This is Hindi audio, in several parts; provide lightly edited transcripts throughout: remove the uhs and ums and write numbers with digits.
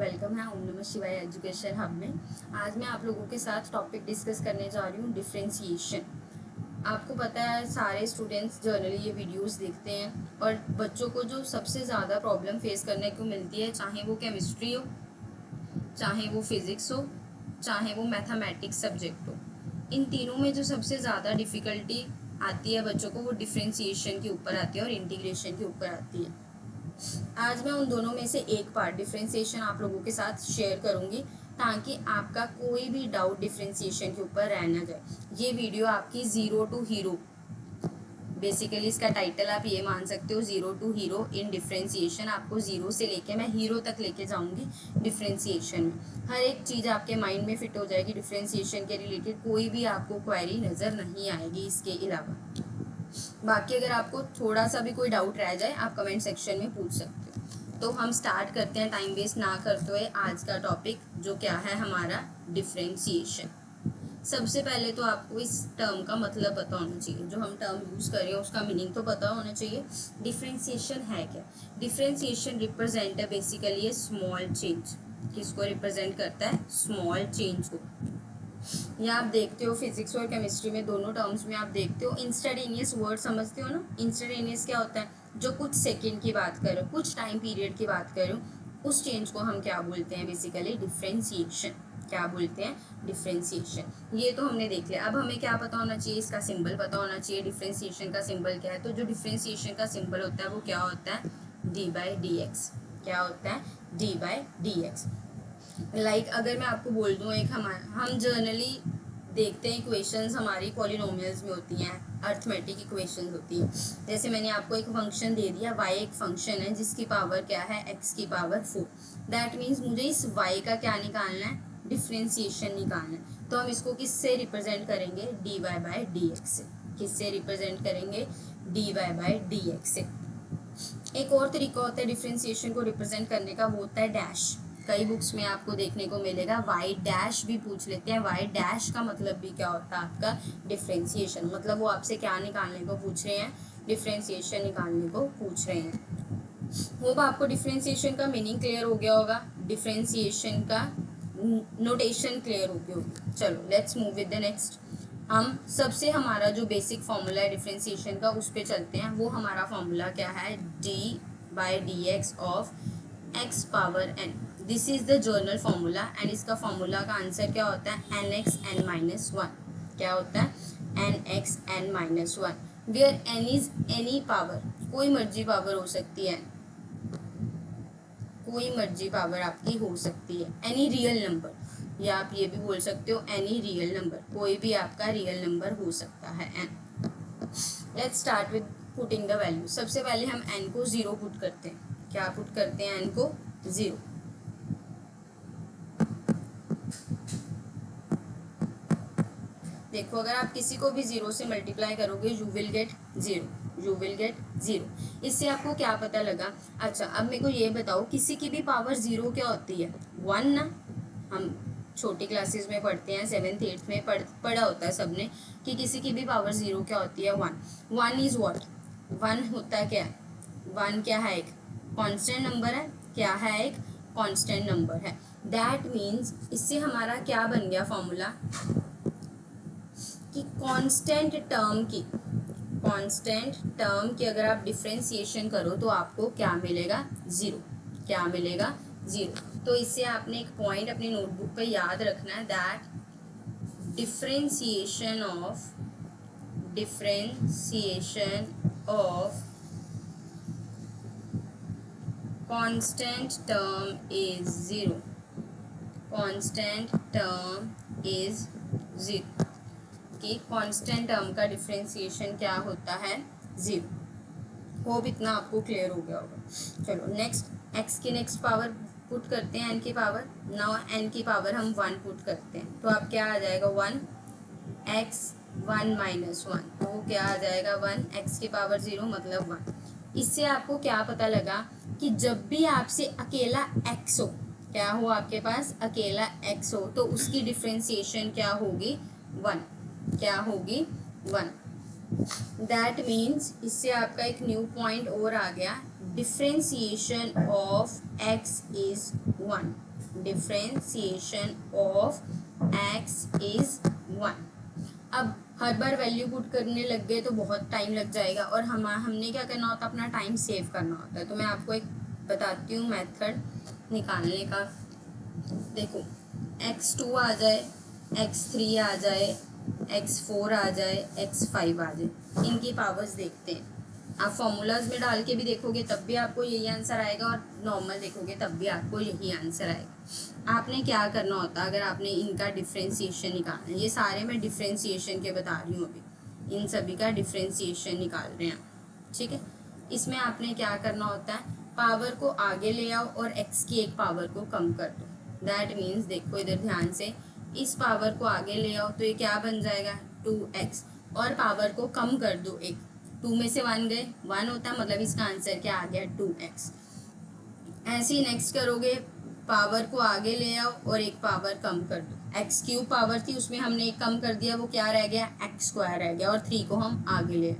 वेलकम है ओम नमः शिवाय एजुकेशन हब में। आज मैं आप लोगों के साथ टॉपिक डिस्कस करने जा रही हूँ डिफरेंशिएशन। आपको पता है सारे स्टूडेंट्स जनरली ये वीडियोस देखते हैं और बच्चों को जो सबसे ज़्यादा प्रॉब्लम फेस करने को मिलती है, चाहे वो केमिस्ट्री हो, चाहे वो फिज़िक्स हो, चाहे वो मैथमेटिक्स सब्जेक्ट हो, इन तीनों में जो सबसे ज़्यादा डिफ़िकल्टी आती है बच्चों को वो डिफरेंशिएशन के ऊपर आती है और इंटीग्रेशन के ऊपर आती है। आज मैं उन दोनों में से एक पार्ट डिफरेंशिएशन आप लोगों के साथ शेयर करूंगी ताकि आपका कोई भी डाउट डिफरेंशिएशन के ऊपर रह ना जाए। ये वीडियो आपकी ज़ीरो टू हीरो, बेसिकली इसका टाइटल आप ये मान सकते हो, zero to hero in differentiation. आपको ज़ीरो से लेके मैं हीरो तक लेके जाऊंगी डिफरेंशिएशन में। हर एक चीज़ आपके माइंड में फिट हो जाएगी डिफरेंशिएशन के रिलेटेड, कोई भी आपको क्वेरी नज़र नहीं आएगी इसके अलावा। बाकी अगर आपको थोड़ा सा भी कोई डाउट रह जाए आप कमेंट सेक्शन में पूछ सकते हो। तो हम स्टार्ट करते हैं टाइम वेस्ट ना करते हुए आज का टॉपिक, जो क्या है हमारा डिफरेंशिएशन। सबसे पहले तो आपको इस टर्म का मतलब पता होना चाहिए, जो हम टर्म यूज़ कर रहे हैं उसका मीनिंग तो पता होना चाहिए। डिफरेंशिएशन है क्या? डिफरेंशिएशन रिप्रेजेंट है बेसिकली ए स्मॉल चेंज। किसको रिप्रेजेंट करता है? स्मॉल चेंज को। या आप देखते हो फिजिक्स और केमिस्ट्री में दोनों टर्म्स में आप देखते हो इंस्टेंटेनियस वर्ड समझते हो ना। इंस्टेंटेनियस क्या होता है? जो कुछ सेकंड की बात करो, कुछ टाइम पीरियड की बात करो, उस चेंज को हम क्या बोलते हैं? Basically differentiation. क्या बोलते हैं? डिफरेंशिएशन। ये तो हमने देख लिया। अब हमें क्या पता होना चाहिए? इसका सिंबल पता होना चाहिए। डिफरेंशिएशन का सिंबल क्या है? तो जो डिफरेंशिएशन का सिंबल होता है वो क्या होता है? d/dx। क्या होता है? d/dx। लाइक अगर मैं आपको बोल दूँ, एक हम जर्नली देखते हैं इक्वेशंस हमारी पॉलिनोमियल्स में होती हैं, अर्थमेटिक इक्वेशंस होती हैं। जैसे मैंने आपको एक फंक्शन दे दिया, y एक फंक्शन है जिसकी पावर क्या है? x की पावर 4। दैट मीन्स मुझे इस y का क्या निकालना है? डिफरेंशिएशन निकालना है। तो हम इसको किससे रिप्रेजेंट करेंगे? dy/dx से। किससे रिप्रेजेंट करेंगे? dy/dx से। एक और तरीका होता है डिफरेंशिएशन को रिप्रेजेंट करने का, वो होता है डैश। कई बुक्स में आपको देखने को मिलेगा वाई डैश भी पूछ लेते हैं। वाई डैश का मतलब भी क्या होता है? आपका डिफरेंशिएशन। मतलब वो आपसे क्या निकालने को पूछ रहे हैं? डिफरेंशिएशन निकालने को पूछ रहे हैं। होप आपको डिफरेंशिएशन का मीनिंग क्लियर हो गया होगा, डिफरेंशिएशन का नोटेशन क्लियर हो गया होगा। चलो let's move with the next. हम सबसे हमारा जो बेसिक फॉर्मूला है डिफरेंशिएशन का उस पर चलते हैं। वो हमारा फॉर्मूला क्या है? d/dx of x power n। This is the general formula and इसका फॉर्मूला का आंसर क्या होता है? nxn-1। क्या होता है? nxn-1 where n is any power. कोई मर्जी पावर हो सकती है, कोई मर्जी पावर आपकी हो सकती है। एनी रियल नंबर, या आप ये भी बोल सकते हो एनी रियल नंबर, कोई भी आपका रियल नंबर हो सकता है n। Let's start with putting the value. सबसे पहले हम n को 0 पुट करते हैं। क्या पुट करते हैं? n को 0। देखो अगर आप किसी को भी 0 से मल्टीप्लाई करोगे you will get 0। You will get 0। इससे आपको क्या पता लगा? अच्छा अब मेरे को ये बताओ, किसी की भी पावर 0 क्या होती है? 1 ना। हम छोटी क्लासेस में पढ़ते हैं, 7th 8th में पढ़ा होता है सबने कि किसी की भी पावर 0 क्या होती है? 1। 1 इज व्हाट? 1 होता है क्या? 1 क्या है? एक कांस्टेंट नंबर है। क्या है? एक कांस्टेंट नंबर है। दैट मीन्स इससे हमारा क्या बन गया फॉर्मूला कि कांस्टेंट टर्म की अगर आप डिफरेंशिएशन करो तो आपको क्या मिलेगा? 0। क्या मिलेगा? 0। तो इससे आपने एक पॉइंट अपनी नोटबुक पे याद रखना है, that differentiation of constant term is 0। Constant term is 0। कि कांस्टेंट टर्म का डिफरेंशिएशन क्या होता है? 0। होप इतना आपको क्लियर हो गया होगा। चलो नेक्स्ट, x की नेक्स्ट पावर पुट करते हैं, n की पावर। नाउ n की पावर हम 1 पुट करते हैं तो अब क्या आ जाएगा? 1 x 1 - 1। तो क्या आ जाएगा? 1 x की पावर 0 मतलब 1। इससे आपको क्या पता लगा कि जब भी आपसे अकेला x हो, क्या हो आपके पास? अकेला x हो, तो उसकी डिफरेंशिएशन क्या होगी? 1। क्या होगी? 1। दैट मीन्स इससे आपका एक न्यू पॉइंट और आ गया, differentiation of x is 1। Differentiation of x is 1। अब हर बार वैल्यू पुट करने लग गए तो बहुत टाइम लग जाएगा, और हमने क्या करना होता है, अपना टाइम सेव करना होता है। तो मैं आपको एक बताती हूँ मेथड निकालने का। देखो, x2 आ जाए, x3 आ जाए, x4 आ जाए, x5 आ जाए, इनकी पावर्स देखते हैं। आप फॉर्मूलाज में डाल के भी देखोगे तब भी आपको यही आंसर आएगा, और नॉर्मल देखोगे तब भी आपको यही आंसर आएगा। आपने क्या करना होता है, अगर आपने इनका डिफ्रेंसिएशन निकालना है, ये सारे मैं डिफ्रेंसिएशन के बता रही हूँ अभी, इन सभी का डिफ्रेंसिएशन निकाल रहे हैं, ठीक है। इसमें आपने क्या करना होता है, पावर को आगे ले आओ और x की एक पावर को कम कर दो। दैट मीन्स, देखो इधर ध्यान से, इस पावर को आगे ले आओ तो ये क्या बन जाएगा 2x, और पावर को कम कर दो एक, 2 में से 1 गए, 1 होता है, मतलब इसका आंसर क्या आ गया 2x। ऐसे ही नेक्स्ट करोगे, पावर को आगे ले आओ और एक पावर कम कर दो। x³ पावर थी, उसमें हमने एक कम कर दिया, वो क्या रह गया x² रह गया, और 3 को हम आगे ले।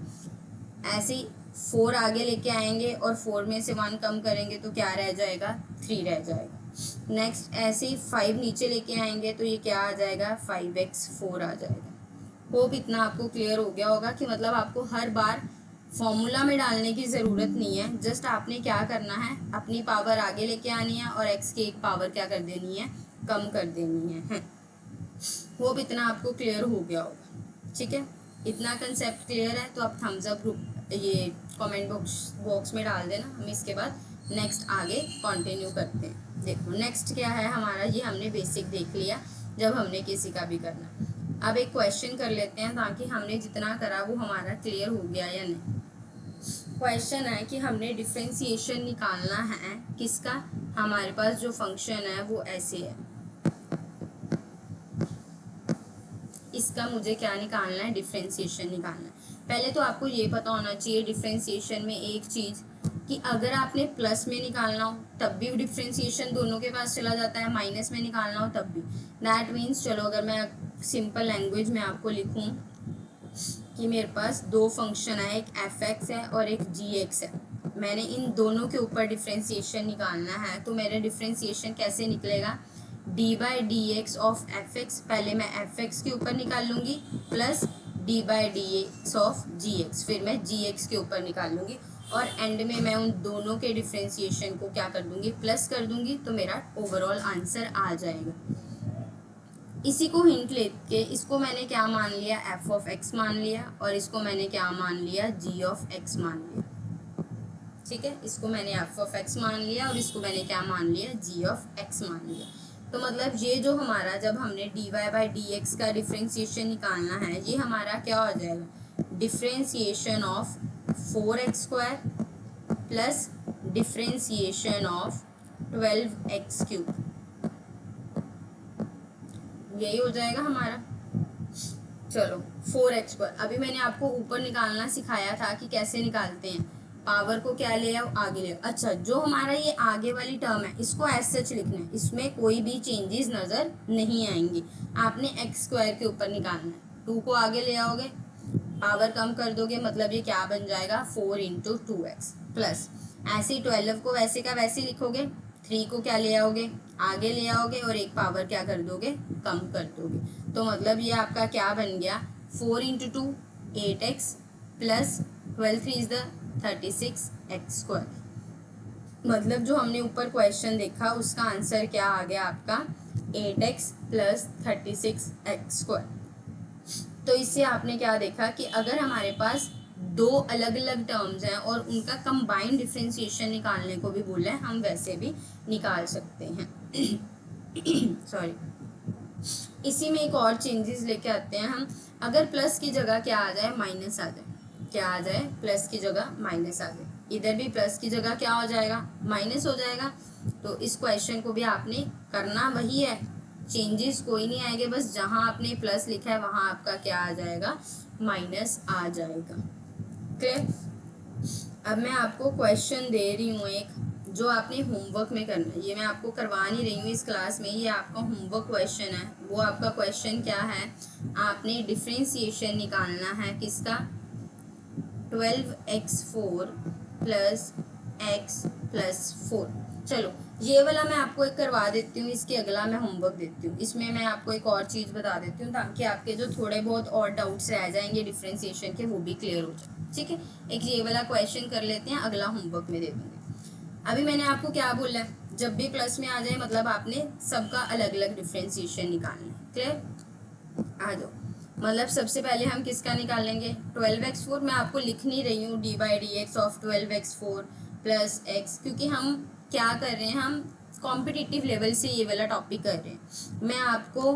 ऐसे ही 4 आगे लेके आएंगे और 4 में से 1 कम करेंगे तो क्या रह जाएगा 3 रह जाएगा। नेक्स्ट ऐसे ही 5 नीचे लेके आएंगे तो ये क्या आ जाएगा 5x4 आ जाएगा। होप इतना आपको क्लियर हो गया होगा कि मतलब आपको हर बार फॉर्मूला में डालने की ज़रूरत नहीं है, जस्ट आपने क्या करना है, अपनी पावर आगे लेके आनी है और x की एक पावर क्या कर देनी है, कम कर देनी है। होप इतना आपको क्लियर हो गया होगा, ठीक है। इतना कंसेप्ट क्लियर है तो आप थम्स अप ये कमेंट बॉक्स में डाल देना। हम इसके बाद नेक्स्ट आगे कंटिन्यू करते हैं। देखो नेक्स्ट क्या है हमारा, ये हमने बेसिक देख लिया जब हमने किसी का भी करना। अब एक क्वेश्चन कर लेते हैं ताकि हमने जितना करा वो हमारा क्लियर हो गया या नहीं। क्वेश्चन है कि हमने डिफरेंशिएशन निकालना है किसका, हमारे पास जो फंक्शन है वो ऐसे है, इसका मुझे क्या निकालना है, डिफरेंशिएशन निकालना है। पहले तो आपको ये पता होना चाहिए डिफरेंशिएशन में एक चीज़, कि अगर आपने प्लस में निकालना हो तब भी डिफरेंशिएशन दोनों के पास चला जाता है, माइनस में निकालना हो तब भी। दैट मीन्स, चलो अगर मैं सिंपल लैंग्वेज में आपको लिखूं कि मेरे पास दो फंक्शन है, एक fx है और एक gx है, मैंने इन दोनों के ऊपर डिफरेंशिएशन निकालना है, तो मेरा डिफरेंशिएशन कैसे निकलेगा, d/dx ऑफ fx, पहले मैं fx के ऊपर निकाल लूँगी, प्लस d/dx ऑफ gx, फिर मैं gx के ऊपर निकाल लूँगी, और एंड में मैं उन दोनों के डिफरेंशिएशन को क्या कर दूँगी, प्लस कर दूँगी, तो मेरा ओवरऑल आंसर आ जाएगा। इसी को हिंट लेके इसको मैंने क्या मान लिया, f ऑफ x मान लिया, और इसको मैंने क्या मान लिया, g ऑफ x मान लिया, ठीक है। इसको मैंने f ऑफ x मान लिया और इसको मैंने क्या मान लिया, g ऑफ x मान लिया। तो मतलब ये जो हमारा, जब हमने dy/dx का डिफरेंशिएशन निकालना है, ये हमारा क्या हो जाएगा, differentiation of 4x² plus differentiation of 12x³, यही हो जाएगा हमारा। चलो 4x², अभी मैंने आपको ऊपर निकालना सिखाया था कि कैसे निकालते हैं, पावर को क्या ले आओ, आगे ले आओ। अच्छा, जो हमारा ये आगे वाली टर्म है इसको एज सच लिखना है, इसमें कोई भी चेंजेस नज़र नहीं आएंगी। आपने x² के ऊपर निकालना है, 2 को आगे ले आओगे, पावर कम कर दोगे, मतलब ये क्या बन जाएगा 4 × 2x, प्लस ऐसे 12 को वैसे का वैसे लिखोगे, 3 को क्या ले आओगे, आगे ले आओगे, और एक पावर क्या कर दोगे, कम कर दोगे। तो मतलब ये आपका क्या बन गया, 4 × 2 8x प्लस 12 3 = 36x²। मतलब जो हमने ऊपर क्वेश्चन देखा उसका आंसर क्या आ गया आपका, 8x प्लस 36x²। तो इससे आपने क्या देखा कि अगर हमारे पास दो अलग अलग टर्म्स हैं और उनका कंबाइंड डिफरेंशिएशन निकालने को भी बोला है, हम वैसे भी निकाल सकते हैं। सॉरी, इसी में एक और चेंजेस लेके आते हैं हम। अगर प्लस की जगह क्या आ जाए, माइनस आ जाए, क्या आ जाए, प्लस की जगह माइनस आ जाए, इधर भी प्लस की जगह क्या हो जाएगा, माइनस हो जाएगा। तो इस क्वेश्चन को भी आपने करना वही है, चेंजेस कोई नहीं आएंगे, बस जहाँ आपने प्लस लिखा है वहाँ आपका क्या आ जाएगा, माइनस आ जाएगा। क्लियर। अब मैं आपको क्वेश्चन दे रही हूँ एक, जो आपने होमवर्क में करना है, ये मैं आपको करवा नहीं रही हूँ इस क्लास में, ये आपका होमवर्क क्वेश्चन है। वो आपका क्वेश्चन क्या है, आपने डिफरेंशिएशन निकालना है किसका, 12x4 प्लस x प्लस 4। चलो ये वाला मैं आपको एक करवा देती हूँ, इसके अगला मैं होमवर्क देती हूँ। इसमें मैं आपको एक और चीज़ बता देती हूँ ताकि आपके जो थोड़े बहुत और डाउट्स रह जाएंगे डिफ्रेंसिएशन के वो भी क्लियर हो जाए। ठीक है, एक ये वाला क्वेश्चन कर लेते हैं, अगला होमवर्क में दे दूँगी। अभी मैंने आपको क्या बोला है, जब भी प्लस में आ जाए मतलब आपने सबका अलग अलग डिफ्रेंसिएशन निकालना है। क्लियर, आ जाओ। मतलब सबसे पहले हम किसका निकालेंगे, 12x4। मैं आपको लिख नहीं रही हूँ d/dx of 12x4 plus x, क्योंकि हम क्या कर रहे हैं, हम कॉम्पिटिटिव लेवल से ये वाला टॉपिक कर रहे हैं। मैं आपको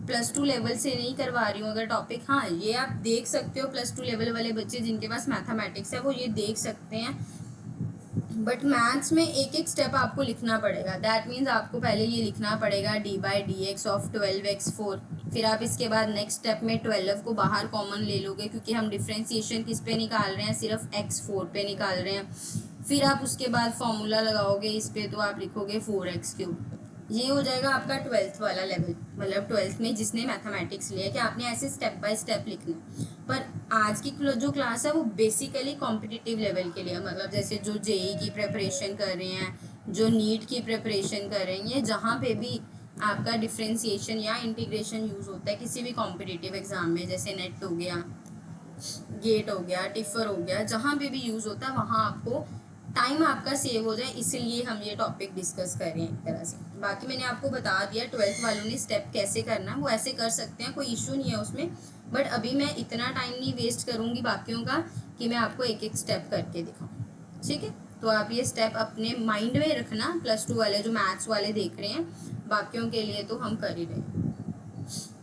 +2 लेवल से नहीं करवा रही हूँ अगर टॉपिक। हाँ, ये आप देख सकते हो, +2 लेवल वाले बच्चे जिनके पास मैथमेटिक्स है वो ये देख सकते हैं, बट मैथ्स में एक एक स्टेप आपको लिखना पड़ेगा। दैट मीन्स आपको पहले ये लिखना पड़ेगा d/dx ऑफ 12x4, फिर आप इसके बाद नेक्स्ट स्टेप में 12 को बाहर कॉमन ले लोगे, क्योंकि हम डिफ्रेंसिएशन किस पे निकाल रहे हैं, सिर्फ x4 पे निकाल रहे हैं। फिर आप उसके बाद फॉर्मूला लगाओगे इस पे, तो आप लिखोगे 4x3। ये हो जाएगा आपका 12th वाला लेवल, मतलब 12th में जिसने मैथमेटिक्स लिया कि आपने ऐसे स्टेप बाय स्टेप लिखना। पर आज की जो क्लास है वो बेसिकली कॉम्पिटिटिव लेवल के लिए, मतलब जैसे जो जेई की प्रिपरेशन कर रहे हैं, जो नीट की प्रिपरेशन कर रहे हैं, जहाँ पे भी आपका डिफ्रेंसिएशन या इंटीग्रेशन यूज़ होता है किसी भी कॉम्पिटिटिव एग्जाम में, जैसे नेट हो गया, गेट हो गया, टिफर हो गया, जहाँ पे भी यूज़ होता है वहाँ आपको टाइम आपका सेव हो जाए, इसलिए हम ये टॉपिक डिस्कस कर रहे हैं एक तरह से। बाकी मैंने आपको बता दिया 12th वालों ने स्टेप कैसे करना है, वो ऐसे कर सकते हैं, कोई इशू नहीं है उसमें। बट अभी मैं इतना टाइम नहीं वेस्ट करूँगी बाकियों का कि मैं आपको एक एक स्टेप करके दिखाऊँ। ठीक है, तो आप ये स्टेप अपने माइंड में रखना। +2 वाले जो मैथ्स वाले देख रहे हैं, बाकियों के लिए तो हम कर ही रहे हैं।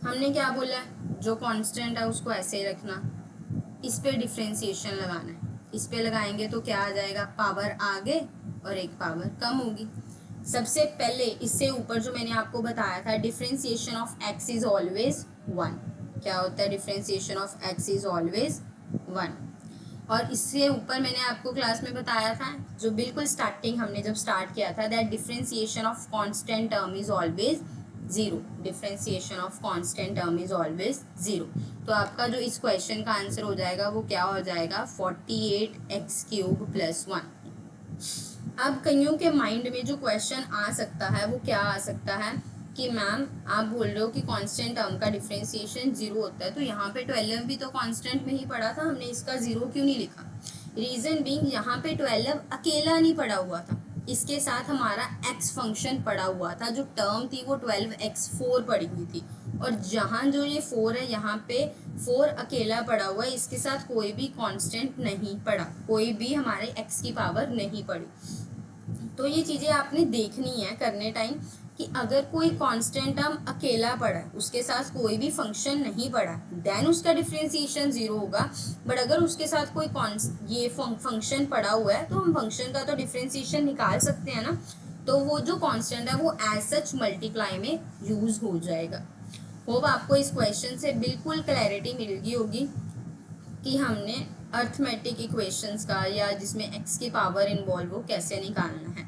हमने क्या बोला है, जो कांस्टेंट है उसको ऐसे ही रखना, इस पे डिफ्रेंसिएशन लगाना है। इस पे लगाएंगे तो क्या आ जाएगा, पावर आगे और एक पावर कम होगी। सबसे पहले इससे ऊपर जो मैंने आपको बताया था, differentiation of x is always 1। क्या होता है, differentiation of x is always 1। और इससे ऊपर मैंने आपको क्लास में बताया था, जो बिल्कुल स्टार्टिंग हमने जब स्टार्ट किया था, that differentiation of constant term is always 0। Differentiation of constant term is always 0। तो आपका जो इस क्वेश्चन का आंसर हो जाएगा वो क्या हो जाएगा, 48x³ + 1। अब कईयों के माइंड में जो क्वेश्चन आ सकता है वो क्या आ सकता है कि मैम आप बोल रहे हो कि कांस्टेंट टर्म का डिफ्रेंसिएशन 0 होता है, तो यहाँ पे 12 भी तो कांस्टेंट में ही पड़ा था, हमने इसका 0 क्यों नहीं लिखा। रीज़न बीइंग यहाँ पे 12 अकेला नहीं पड़ा हुआ था, इसके साथ हमारा x फंक्शन पड़ा हुआ था, जो टर्म थी वो 12x4 पड़ी हुई थी। और जहाँ जो ये 4 है यहाँ पे 4 अकेला पड़ा हुआ है, इसके साथ कोई भी कांस्टेंट नहीं पड़ा, कोई भी हमारे x की पावर नहीं पड़ी। तो ये चीज़ें आपने देखनी है करने टाइम कि अगर कोई कांस्टेंट टर्म अकेला पड़ा है, उसके साथ कोई भी फंक्शन नहीं पड़ा, देन उसका डिफ्रेंसिएशन 0 होगा। बट अगर उसके साथ कोई ये फंक्शन पड़ा हुआ है, तो हम फंक्शन का तो डिफ्रेंसिएशन निकाल सकते हैं ना, तो वो जो कांस्टेंट है वो एज सच मल्टीप्लाई में यूज़ हो जाएगा। होप आपको इस क्वेश्चन से बिल्कुल क्लैरिटी मिल गई होगी कि हमने अर्थमेटिक इक्वेशंस का, या जिसमें x की पावर इन्वॉल्व हो, कैसे निकालना है।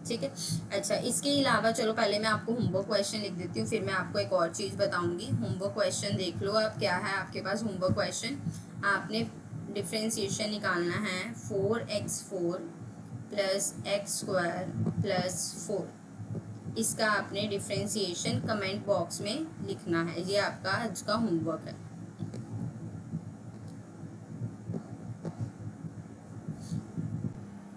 ठीक है, अच्छा इसके अलावा चलो पहले मैं आपको होमवर्क क्वेश्चन लिख देती हूँ, फिर मैं आपको एक और चीज़ बताऊंगी। होमवर्क क्वेश्चन देख लो आप, क्या है आपके पास होमवर्क क्वेश्चन। आपने डिफ्रेंसिएशन निकालना है 4x4 + x² + 4। इसका आपने डिफ्रेंसिएशन कमेंट बॉक्स में लिखना है, ये आपका आज का होमवर्क है।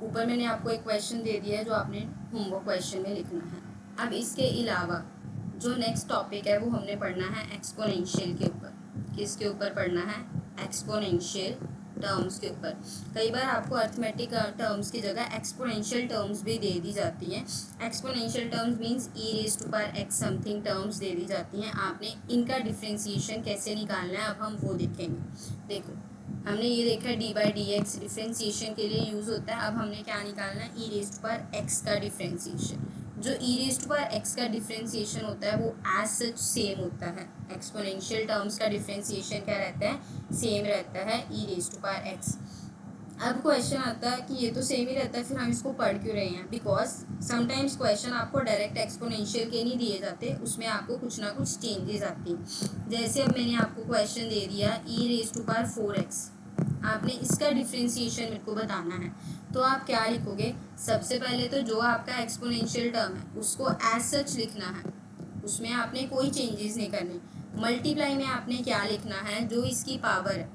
ऊपर मैंने आपको एक क्वेश्चन दे दिया है जो आपने होमवर्क क्वेश्चन में लिखना है। अब इसके अलावा जो नेक्स्ट टॉपिक है वो हमने पढ़ना है एक्सपोनेंशियल के ऊपर। किसके ऊपर पढ़ना है, एक्सपोनेंशियल टर्म्स के ऊपर। कई बार आपको अर्थमेटिक टर्म्स की जगह एक्सपोनेंशियल टर्म्स भी दे दी जाती हैं। Exponential terms means e⁻x something terms दे दी जाती हैं, आपने इनका डिफ्रेंसिएशन कैसे निकालना है अब हम वो देखेंगे। देखो हमने ये देखा d/dx डिफ्रेंसिएशन के लिए यूज़ होता है। अब हमने क्या निकालना है, e⁻x का डिफ्रेंसिएशन। जो e⁻x का डिफ्रेंसिएशन होता है वो एज सच सेम होता है। एक्सपोनेंशियल टर्म्स का डिफ्रेंसिएशन क्या रहता है, सेम रहता है, e⁻x। अब क्वेश्चन आता है कि ये तो सेम ही रहता है, फिर हम इसको पढ़ क्यों रहे हैं। बिकॉज समटाइम्स क्वेश्चन आपको डायरेक्ट एक्सपोनेंशियल के नहीं दिए जाते, उसमें आपको कुछ ना कुछ चेंजेस आती हैं। जैसे अब मैंने आपको क्वेश्चन दे दिया e⁻4x, आपने इसका डिफ्रेंसिएशन मेरे को बताना है। तो आप क्या लिखोगे, सबसे पहले तो जो आपका एक्सपोनेंशियल टर्म है उसको एज सच लिखना है, उसमें आपने कोई चेंजेस नहीं करने। मल्टीप्लाई में आपने क्या लिखना है, जो इसकी पावर है,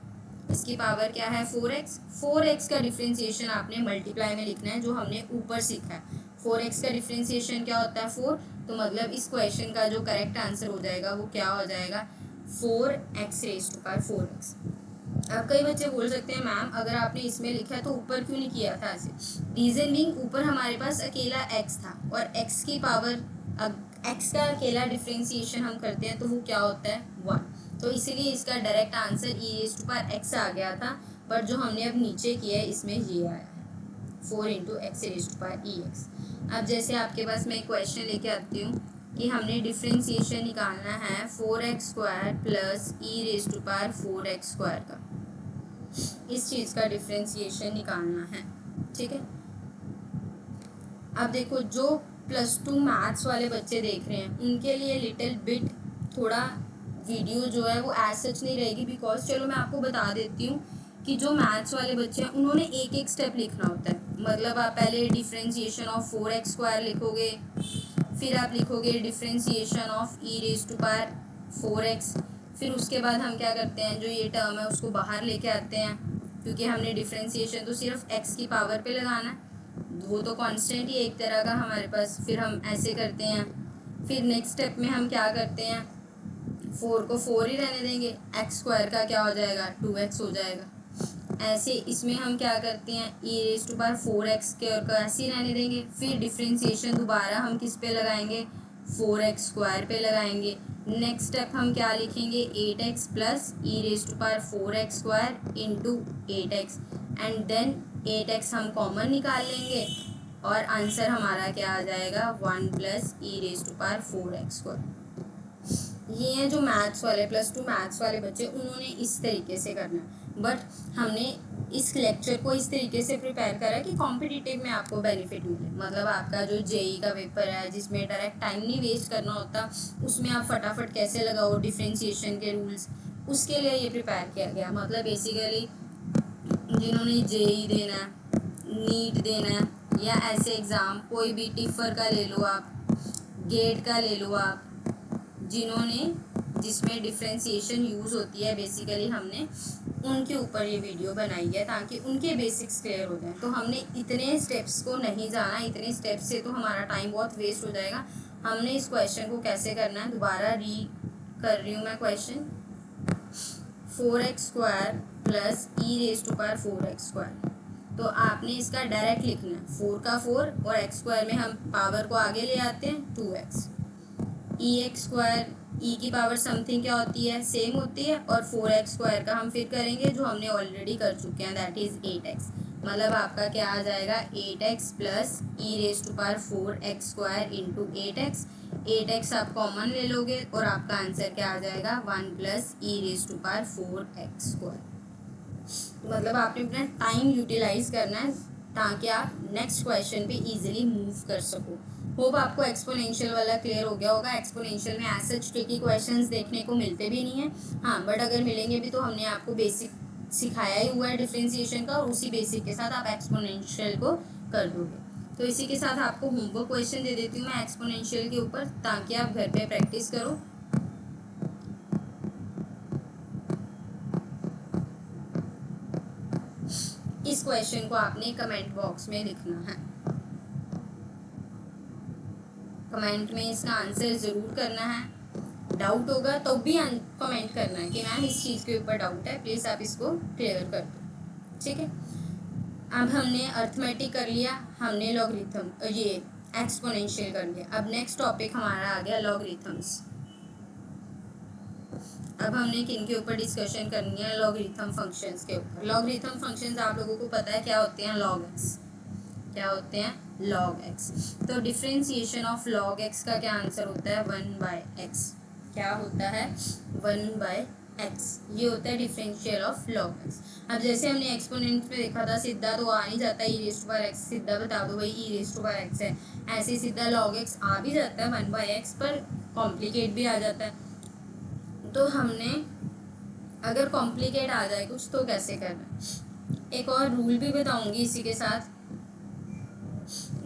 इसकी पावर क्या है 4x, 4x का डिफ्रेंसिएशन आपने मल्टीप्लाई में लिखना है, जो हमने ऊपर सीखा है। 4x का डिफ्रेंसिएशन क्या होता है 4, तो मतलब इस क्वेश्चन का जो करेक्ट आंसर हो जाएगा वो क्या हो जाएगा 4x rays to power 4x। अब कई बच्चे बोल सकते हैं मैम अगर आपने इसमें लिखा है तो ऊपर क्यों नहीं किया था ऐसे। रीजन बीइंग ऊपर हमारे पास अकेला x था और x की पावर x का अकेला डिफ्रेंसिएशन हम करते हैं तो वो क्या होता है 1, तो इसीलिए इसका direct answer e raise to power x आ गया था। बट जो हमने अब नीचे किया है इसमें ये आया है 4 into x raise to power ex। अब जैसे आपके पास मैं एक क्वेश्चन लेके आती हूँ कि हमने डिफ्रेंसिएशन निकालना है 4x square plus e raise to power 4x square का, इस चीज़ का डिफ्रेंसिएशन निकालना है, ठीक है। अब देखो जो +2 मैथ्स वाले बच्चे देख रहे हैं उनके लिए लिटिल बिट थोड़ा वीडियो जो है वो एज सच नहीं रहेगी, बिकॉज चलो मैं आपको बता देती हूँ कि जो मैथ्स वाले बच्चे हैं उन्होंने एक एक स्टेप लिखना होता है। मतलब आप पहले डिफ्रेंसिएशन ऑफ 4x स्क्वायर लिखोगे, फिर आप लिखोगे differentiation of e raise to power 4x, फिर उसके बाद हम क्या करते हैं जो ये टर्म है उसको बाहर लेके आते हैं, क्योंकि हमने डिफ्रेंसिएशन तो सिर्फ x की पावर पे लगाना है, वो तो कांस्टेंट ही एक तरह का हमारे पास। फिर हम ऐसे करते हैं, फिर नेक्स्ट स्टेप में हम क्या करते हैं 4 को 4 ही रहने देंगे, x स्क्वायर का क्या हो जाएगा 2x हो जाएगा। ऐसे इसमें हम क्या करते हैं e raise to power 4x के और ऐसे ही रहने देंगे। फिर डिफ्रेंसिएशन दोबारा हम किस पे लगाएंगे 4x स्क्वायर पे लगाएंगे। नेक्स्ट स्टेप हम क्या लिखेंगे 8x plus e raise to power 4x square into 8x, and then 8x हम कॉमन निकाल लेंगे और आंसर हमारा क्या आ जाएगा 1 plus e raise to power 4x square. ये हैं जो मैथ्स वाले +2 मैथ्स वाले बच्चे, उन्होंने इस तरीके से करना है। बट हमने इस लेक्चर को इस तरीके से प्रिपेयर करा कि कॉम्पिटिटिव में आपको बेनिफिट मिले। मतलब आपका जो जेई का पेपर है जिसमें डायरेक्ट टाइम नहीं वेस्ट करना होता, उसमें आप फटाफट कैसे लगाओ डिफ्रेंसिएशन के रूल्स, उसके लिए ये प्रिपेयर किया गया। मतलब बेसिकली जिन्होंने जेई देना है, नीट देना है, या ऐसे एग्ज़ाम कोई भी टिफर का ले लो आप, गेट का ले लो आप, जिन्होंने जिसमें डिफ्रेंसिएशन यूज़ होती है, बेसिकली हमने उनके ऊपर ये वीडियो बनाई है ताकि उनके बेसिक्स क्लियर हो जाए। तो हमने इतने स्टेप्स को नहीं जाना, इतने स्टेप्स से तो हमारा टाइम बहुत वेस्ट हो जाएगा। हमने इस क्वेश्चन को कैसे करना है, दोबारा री कर रही हूँ मैं question, 4x square plus e raise to power 4x square. तो आपने इसका डायरेक्ट लिखना है 4 का 4 और x स्क्वायर में हम पावर को आगे ले आते हैं 2x, ई एक्स स्क्वायर ई की पावर समथिंग क्या होती है सेम होती है, और 4x स्क्वायर का हम फिर करेंगे जो हमने ऑलरेडी कर चुके हैं, दैट इज़ 8x। मतलब आपका क्या आ जाएगा 8x plus e raise to power 4x square into 8x, 8x आप कॉमन ले लोगे और आपका आंसर क्या आ जाएगा 1 plus e raise to power 4x square. मतलब आपने अपना टाइम यूटिलाइज करना है ताकि आप नेक्स्ट क्वेश्चन पे इजीली मूव कर सको। होप आपको एक्सपोनेंशियल वाला क्लियर हो गया होगा। एक्सपोनेंशियल में एज सच ट्रिकी क्वेश्चंस देखने को मिलते भी नहीं है, हाँ, बट अगर मिलेंगे भी तो हमने आपको बेसिक सिखाया ही हुआ है डिफ्रेंसिएशन का, और उसी बेसिक के साथ आप एक्सपोनेंशियल को कर दोगे। तो इसी के साथ आपको होमवर्क क्वेश्चन दे देती हूँ मैं एक्सपोनेंशियल के ऊपर, ताकि आप घर पे प्रैक्टिस करो। इस क्वेश्चन को आपने कमेंट बॉक्स में लिखना है, कमेंट में इसका आंसर ज़रूर करना है। डाउट होगा तो भी कमेंट करना है कि मैम इस चीज़ के ऊपर डाउट है, प्लीज़ आप इसको क्लियर कर दो, ठीक है। अब हमने अर्थमेटिक कर लिया, हमने लॉगरिथम ये एक्सपोनेंशियल कर लिया। अब नेक्स्ट टॉपिक हमारा आ गया लॉगरिथम्स। अब हमने किन के ऊपर डिस्कशन करनी है, लॉगरिथम फंक्शंस के ऊपर। लॉगरिथम फंक्शंस आप लोगों को पता है क्या होते हैं, लॉग एक्स, क्या होते हैं log x। तो डिफ्रेंसिएशन ऑफ log x का क्या आंसर होता है 1/x, क्या होता है 1/x, ये होता है डिफरेंशियल ऑफ log x। अब जैसे हमने एक्सपोनेंट में देखा था सीधा तो आ नहीं जाता e raise to power x, सीधा बता दो भाई e raise to power x है, ऐसे सीधा log x आ भी जाता है 1/x, पर कॉम्प्लिकेट भी आ जाता है। तो हमने अगर कॉम्प्लिकेट आ जाए कुछ तो कैसे करना है। एक और रूल भी बताऊंगी इसी के साथ।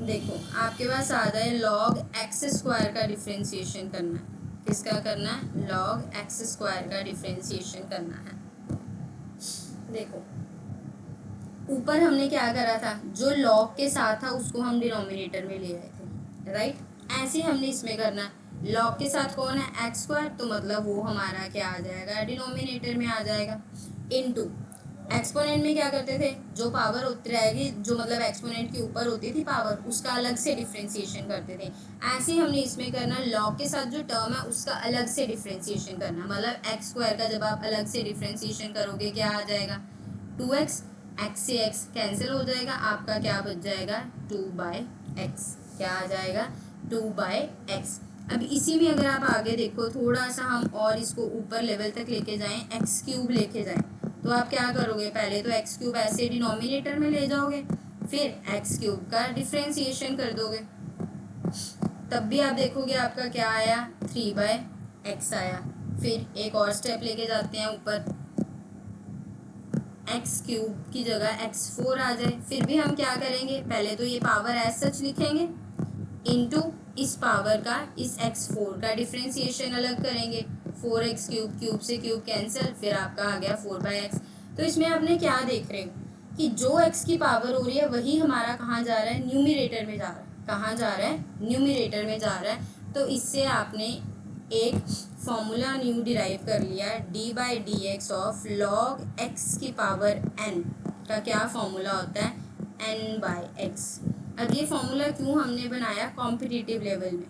देखो आपके पास आ जाए लॉग एक्स स्क्वायर का डिफ्रेंशिएशन करना है। किसका करना है? लॉग एक्स स्क्वायर का डिफ्रेंशिएशन करना है। देखो ऊपर हमने क्या करा था, जो लॉग के साथ था उसको हम डिनोमिनेटर में ले आए थे, राइट। ऐसे हमने इसमें करना है। लॉग के साथ कौन है? एक्स स्क्वायर, तो मतलब वो हमारा क्या आ जाएगा? डिनोमिनेटर में आ जाएगा। इनटू एक्सपोनेंट में क्या करते थे, जो पावर होती रहेगी, जो मतलब एक्सपोनेंट के ऊपर होती थी पावर, उसका अलग से डिफ्रेंशिएशन करते थे। ऐसे ही हमने इसमें करना, लॉग के साथ जो टर्म है उसका अलग से डिफ्रेंशिएशन करना। मतलब एक्स स्क्वायर का जब आप अलग से डिफ्रेंशिएशन करोगे क्या आ जाएगा? 2x, एक्स से एक्स कैंसिल हो जाएगा, आपका क्या बच जाएगा? 2/x। क्या आ जाएगा? 2/x। अब इसी में अगर आप आगे देखो, थोड़ा सा हम और इसको ऊपर लेवल तक लेके जाएं, एक्स क्यूब लेके जाएं, तो आप क्या करोगे? पहले तो एक्स क्यूब ऐसे डिनोमिनेटर में ले जाओगे, फिर एक्स क्यूब का डिफ्रेंशिएशन कर दोगे, तब भी आप देखोगे आपका क्या आया? 3/x आया। फिर एक और स्टेप लेके जाते हैं ऊपर, एक्स क्यूब की जगह x4 आ जाए, फिर भी हम क्या करेंगे? पहले तो ये पावर एज सच लिखेंगे, इनटू इस पावर का, इस x4 का डिफ्रेंशिएशन अलग करेंगे। 4x क्यूब, क्यूब से क्यूब कैंसिल, फिर आपका आ गया 4/x। तो इसमें आपने क्या देख रहे हो कि जो x की पावर हो रही है वही हमारा कहाँ जा रहा है? न्यूमिनेटर में जा रहा है। कहाँ जा रहा है? न्यूमिनेटर में जा रहा है। तो इससे आपने एक फॉर्मूला न्यू डिराइव कर लिया, d/dx ऑफ log x की पावर n का क्या फॉर्मूला होता है? n/x। अब ये फॉर्मूला क्यों हमने बनाया? कॉम्पिटिटिव लेवल में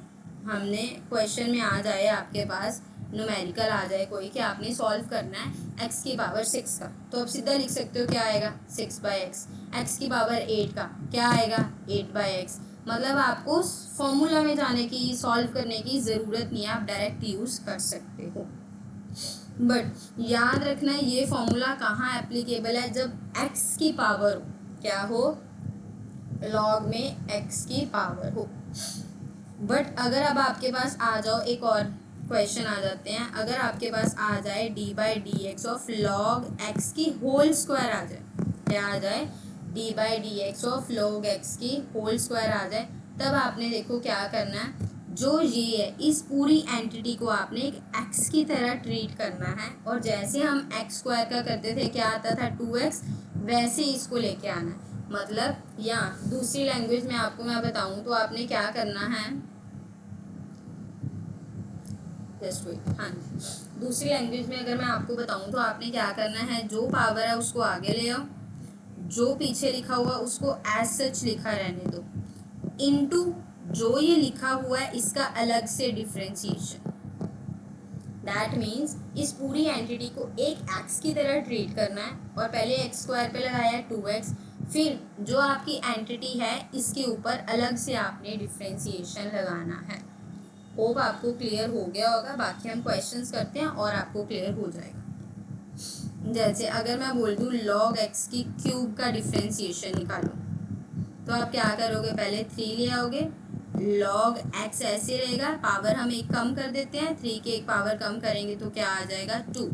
हमने क्वेश्चन में आ जाए, आपके पास न्यूमेरिकल आ जाए कोई कि आपने सॉल्व करना है x की पावर 6 का, तो अब सीधा लिख सकते हो क्या आएगा? 6/x। x की पावर 8 का क्या आएगा? 8/x। मतलब आपको फॉर्मूला में जाने की, सॉल्व करने की ज़रूरत नहीं है, आप डायरेक्ट यूज़ कर सकते हो। बट याद रखना ये फॉर्मूला कहाँ एप्लीकेबल है? जब x की पावर क्या हो? लॉग में x की पावर हो। बट अगर अब आपके पास आ जाओ, एक और क्वेश्चन आ जाते हैं, अगर आपके पास आ जाए d/dx ऑफ log x की होल स्क्वायर आ जाए, क्या आ जाए? d/dx ऑफ log x की होल स्क्वायर आ जाए, तब आपने देखो क्या करना है, जो ये है इस पूरी एंटिटी को आपने एक x की तरह ट्रीट करना है, और जैसे हम x स्क्वायर का करते थे क्या आता था? 2x, वैसे इसको लेके आना है। मतलब या दूसरी लैंग्वेज में आपको मैं बताऊं तो आपने क्या करना है, जस्ट वेट, हाँ, दूसरी लैंग्वेज में अगर मैं आपको बताऊं तो आपने क्या करना है, जो पावर है उसको आगे ले आओ, जो पीछे लिखा हुआ उसको एज सच लिखा रहने दो, इनटू जो ये लिखा हुआ है इसका अलग से डिफ्रेंशिएशन। दैट मीन्स इस पूरी एंटिटी को एक एक्स की तरह ट्रीट करना है, और पहले एक्स स्क्वायर पे लगाया है 2x, फिर जो आपकी एंटिटी है इसके ऊपर अलग से आपने डिफ्रेंशिएशन लगाना है। होप आपको क्लियर हो गया होगा, बाकी हम क्वेश्चंस करते हैं और आपको क्लियर हो जाएगा। जैसे अगर मैं बोल दूँ log x की क्यूब का डिफ्रेंशिएशन निकालो, तो आप क्या करोगे? पहले 3 ले आओगे, log x ऐसे रहेगा, पावर हम एक कम कर देते हैं, 3 की एक पावर कम करेंगे तो क्या आ जाएगा? 2,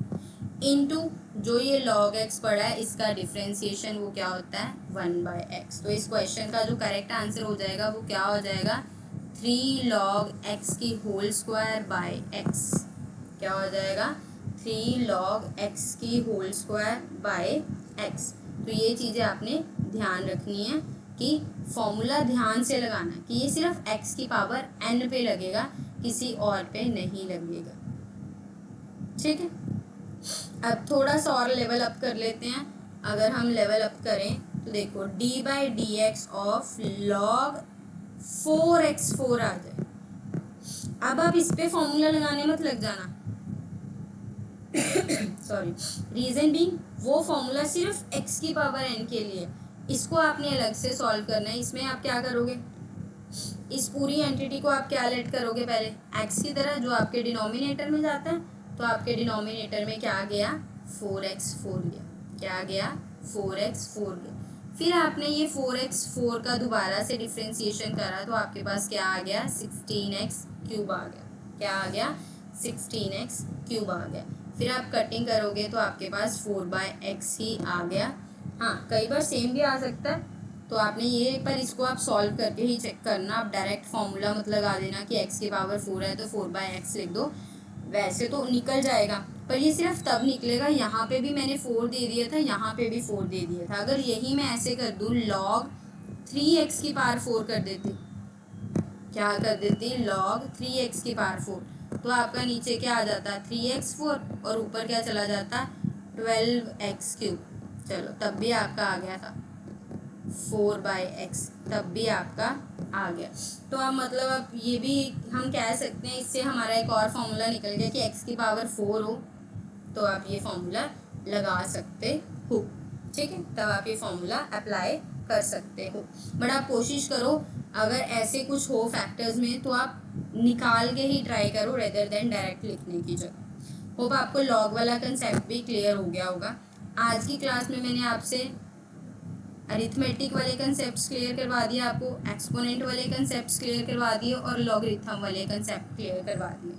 इनटू जो ये log x पड़ा है इसका डिफ्रेंशिएशन वो क्या होता है? 1/x। तो इस क्वेश्चन का जो करेक्ट आंसर हो जाएगा वो क्या हो जाएगा? 3 log x की होल स्क्वायर बाय x। क्या हो जाएगा? 3 log x की होल स्क्वायर बाय x। तो ये चीज़ें आपने ध्यान रखनी है कि फॉर्मूला ध्यान से लगाना है कि ये सिर्फ x की पावर n पे लगेगा, किसी और पे नहीं लगेगा। ठीक है, अब थोड़ा सा और लेवल अप कर लेते हैं। अगर हम लेवल अप करें तो देखो d/dx ऑफ log 4x4 आ जाए। अब आप इस पे फॉर्मूला लगाने मत लग जाना, सॉरी, रीजन भी वो फॉर्मूला सिर्फ x की पावर n के लिए, इसको आपने अलग से सॉल्व करना है। इसमें आप क्या करोगे? इस पूरी एंटिटी को आप क्या लेट करोगे? पहले x की तरह जो आपके डिनोमिनेटर में जाता है, तो आपके डिनोमिनेटर में क्या गया? 4x4 गया। क्या गया? 4x4 गया। फिर आपने ये 4x4 का दोबारा से डिफ्रेंशिएशन करा तो आपके पास क्या आ गया? 16x क्यूब आ गया। क्या आ गया? 16x क्यूब आ गया। फिर आप कटिंग करोगे तो आपके पास 4/x ही आ गया। हाँ, कई बार सेम भी आ सकता है, तो आपने ये पर इसको आप सॉल्व करके ही चेक करना। आप डायरेक्ट फॉर्मूला मत लगा देना कि x की पावर 4 है तो 4/x लिख दो, वैसे तो निकल जाएगा, पर ये सिर्फ तब निकलेगा। यहाँ पे भी मैंने 4 दे दिया था, यहाँ पे भी 4 दे दिया था। अगर यही मैं ऐसे कर दूँ, log 3x की पावर 4 कर देती, क्या कर देती, log 3x की पावर 4, तो आपका नीचे क्या आ जाता है 3x4 और ऊपर क्या चला जाता 12x3। चलो तब भी आपका आ गया था 4/x, तब भी आपका आ गया। तो अब मतलब अब ये भी हम कह सकते हैं, इससे हमारा एक और फॉर्मूला निकल गया कि x की पावर 4 हो तो आप ये फॉर्मूला लगा सकते हो। ठीक है, तब आप ये फॉर्मूला अप्लाई कर सकते हो। बट आप कोशिश करो अगर ऐसे कुछ हो फैक्टर्स में तो आप निकाल के ही ट्राई करो रेदर देन डायरेक्ट लिखने की जगह। होप आपको लॉग वाला कंसेप्ट भी क्लियर हो गया होगा। आज की क्लास में मैंने आपसे अरिथमेटिक वाले कंसेप्ट्स क्लियर करवा दिए, आपको एक्सपोनेंट वाले कंसेप्ट्स क्लियर करवा दिए और लॉगरिथम वाले कंसेप्ट क्लियर करवा दिए।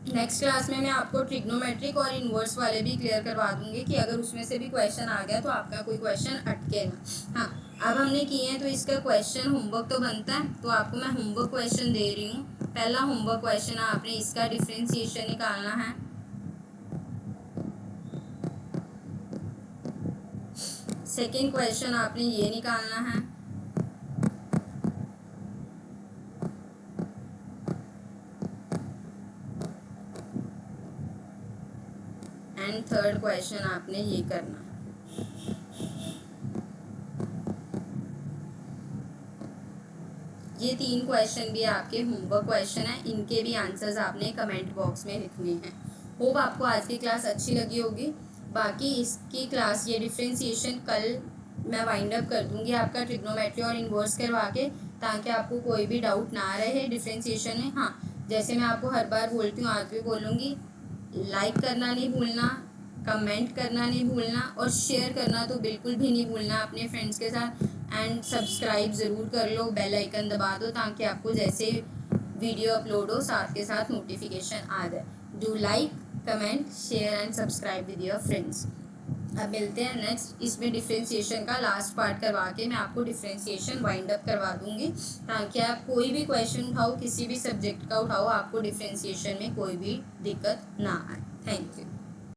नेक्स्ट क्लास में मैं आपको ट्रिग्नोमेट्रिक और इनवर्स वाले भी क्लियर करवा दूंगी कि अगर उसमें से भी क्वेश्चन आ गया तो आपका कोई क्वेश्चन अटके ना। हाँ, अब हमने किए हैं तो इसका क्वेश्चन होमवर्क तो बनता है, तो आपको मैं होमवर्क क्वेश्चन दे रही हूँ। पहला होमवर्क क्वेश्चन आपने इसका डिफ्रेंशिएशन निकालना है। सेकेंड क्वेश्चन आपने ये निकालना है। एंड थर्ड क्वेश्चन आपने ये करना है। ये 3 क्वेश्चन भी आपके होमवर्क क्वेश्चन है, इनके भी आंसर्स आपने कमेंट बॉक्स में लिखने हैं। होप आपको आज की क्लास अच्छी लगी होगी। बाकी इसकी क्लास ये डिफ्रेंशिएशन कल मैं वाइंड अप कर दूंगी आपका ट्रिग्नोमेट्री और इनवर्स करवा के, ताकि आपको कोई भी डाउट ना रहे डिफ्रेंशिएशन में। हाँ, जैसे मैं आपको हर बार बोलती हूँ आज भी बोलूँगी, लाइक करना नहीं भूलना, कमेंट करना नहीं भूलना और शेयर करना तो बिल्कुल भी नहीं भूलना अपने फ्रेंड्स के साथ। एंड सब्सक्राइब ज़रूर कर लो, बेल आइकन दबा दो ताकि आपको जैसे वीडियो अपलोड हो साथ के साथ नोटिफिकेशन आ जाए। Do like, comment, share and subscribe with your friends. अब मिलते हैं नेक्स्ट, इसमें डिफ्रेंशिएशन का लास्ट पार्ट करवा के मैं आपको डिफ्रेंशिएशन वाइंड अप करवा दूंगी, ताकि आप कोई भी क्वेश्चन उठाओ, किसी भी सब्जेक्ट का उठाओ, आपको डिफ्रेंशिएशन में कोई भी दिक्कत ना आए। Thank you.